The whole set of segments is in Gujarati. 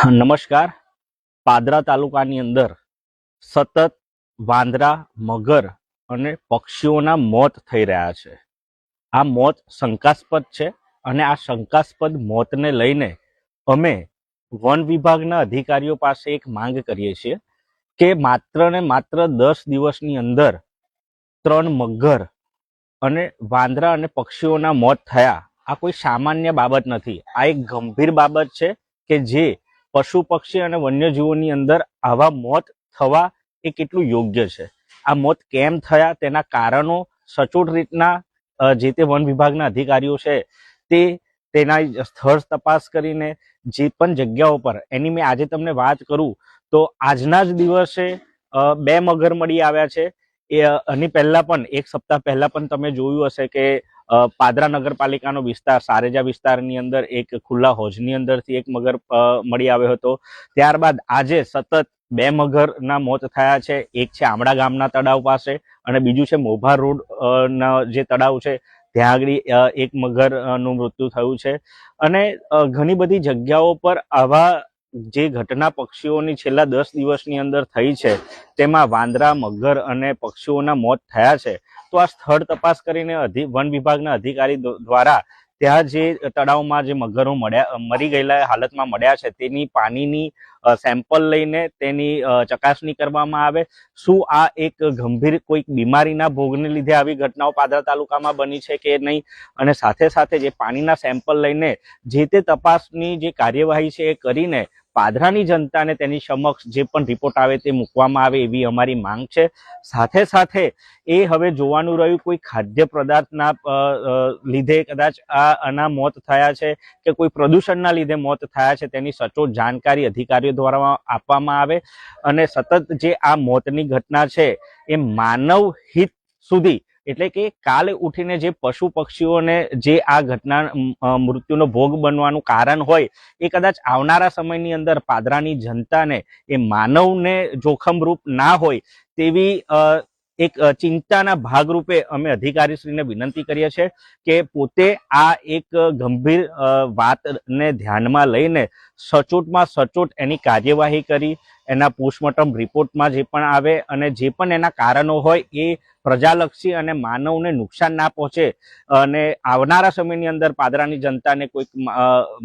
નમસ્કાર. પાદરા તાલુકાની અંદર સતત વાંદરા, મગર અને પક્ષીઓના મોત થઈ રહ્યા છે. આ મોત શંકાસ્પદ છે અને આ શંકાસ્પદ મોતને લઈને અમે વન વિભાગના અધિકારીઓ પાસે એક માંગ કરીએ છીએ કે માત્ર ને માત્ર 10 દિવસની અંદર 3 મગર અને વાંદરા અને પક્ષીઓના મોત થયા. આ કોઈ સામાન્ય બાબત નથી. આ એક ગંભીર બાબત છે કે જે પશુ પક્ષી અને વન્યજીવોની અંદર આવા મોત થવા એ કેટલું યોગ્ય છે. આ મોત કેમ થયા તેના કારણો સચોટ રીતના જે તે વન વિભાગના અધિકારીઓ છે તેના સ્થળ તપાસ કરીને જે પણ જગ્યાઓ પર એની મેં આજે તમને વાત કરું તો આજના જ દિવસે 2 મગર મળી આવ્યા છે. એની પહેલા પણ એક સપ્તાહ પહેલા પણ તમે જોયું હશે કે પાદરા નગરપાલિકાનો વિસ્તાર સારેજા વિસ્તારની અંદર એક ખુલ્લા હોજની અંદરથી એક મગર મળી આવ્યો હતો. ત્યારબાદ આજે સતત 2 મગરના મોત થયા છે. એક છે આમડા ગામના તળાવ પાસે અને બીજું છે મોભા રોડ ના જે તળાવ છે ત્યાં આગળ એક મગરનું મૃત્યુ થયું છે. અને ઘણી બધી જગ્યાઓ પર આવા જે ઘટના પક્ષીઓની છેલ્લા 10 દિવસની અંદર થઈ છે તેમાં વાંદરા, મગર અને પક્ષીઓના મોત થયા છે. તો આ સ્થળ તપાસ કરીને વન વિભાગના અધિકારી દ્વારા ત્યાં જે તળાવમાં જે મગરો મરી ગયેલા હાલતમાં મળ્યા છે તેની પાણીની સેમ્પલ લઈને તેની ચકાસણી કરવામાં આવે. શું આ એક ગંભીર કોઈક બીમારીના ભોગને લીધે આવી ઘટનાઓ પાદરા તાલુકામાં બની છે કે નહીં, અને સાથે સાથે જે પાણીના સેમ્પલ લઈને જે તે તપાસની જે કાર્યવાહી છે એ કરીને પાદરાની જનતાને તેની સમક્ષ જે પણ રિપોર્ટ આવે તે મૂકવામાં આવે એવી અમારી માંગ છે. સાથે સાથે એ હવે જોવાનું રહ્યું કોઈ ખાદ્ય પદાર્થના લીધે કદાચ આના મોત થયા છે કે કોઈ પ્રદૂષણના લીધે મોત થયા છે તેની સચોટ જાણકારી અધિકારીઓ દ્વારા આપવામાં આવે અને સતત જે આ મોતની ઘટના છે એ માનવ હિત સુધી એટલે કે કાલે ઉઠીને જે પશુ પક્ષીઓને જે આ ઘટના મૃત્યુનો ભોગ બનવાનું કારણ હોય એ કદાચ આવનારા સમયની અંદર પાદરાની જનતાને એ માનવને જોખમરૂપ ના હોય તેવી એક ચિંતાના ભાગરૂપે અમે અધિકારીશ્રીને વિનંતી કરીએ છીએ કે પોતે આ એક ગંભીર વાતને ધ્યાનમાં લઈને સચોટમાં સચોટ એની કાર્યવાહી કરી એના પોસ્ટમોર્ટમ રિપોર્ટમાં જે પણ આવે અને જે પણ એના કારણો હોય એ પ્રજાલક્ષી અને માનવને નુકસાન ના પહોંચે અને આવનારા સમયની અંદર પાદરાની જનતાને કોઈક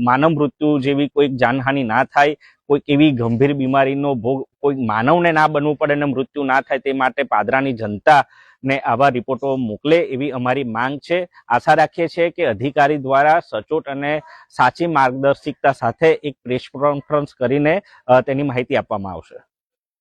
માનવ મૃત્યુ જેવી કોઈક જાનહાનિ ના થાય, કોઈક એવી ગંભીર બીમારીનો ભોગ કોઈક માનવને ના બનવું પડે અને મૃત્યુ ના થાય તે માટે પાદરાની જનતાને આવા રિપોર્ટો મોકલે એવી અમારી માંગ છે. આશા રાખીએ છીએ કે અધિકારી દ્વારા સચોટ અને સાચી માર્ગદર્શિકતા સાથે એક પ્રેસ કોન્ફરન્સ કરીને તેની માહિતી આપવામાં આવશે.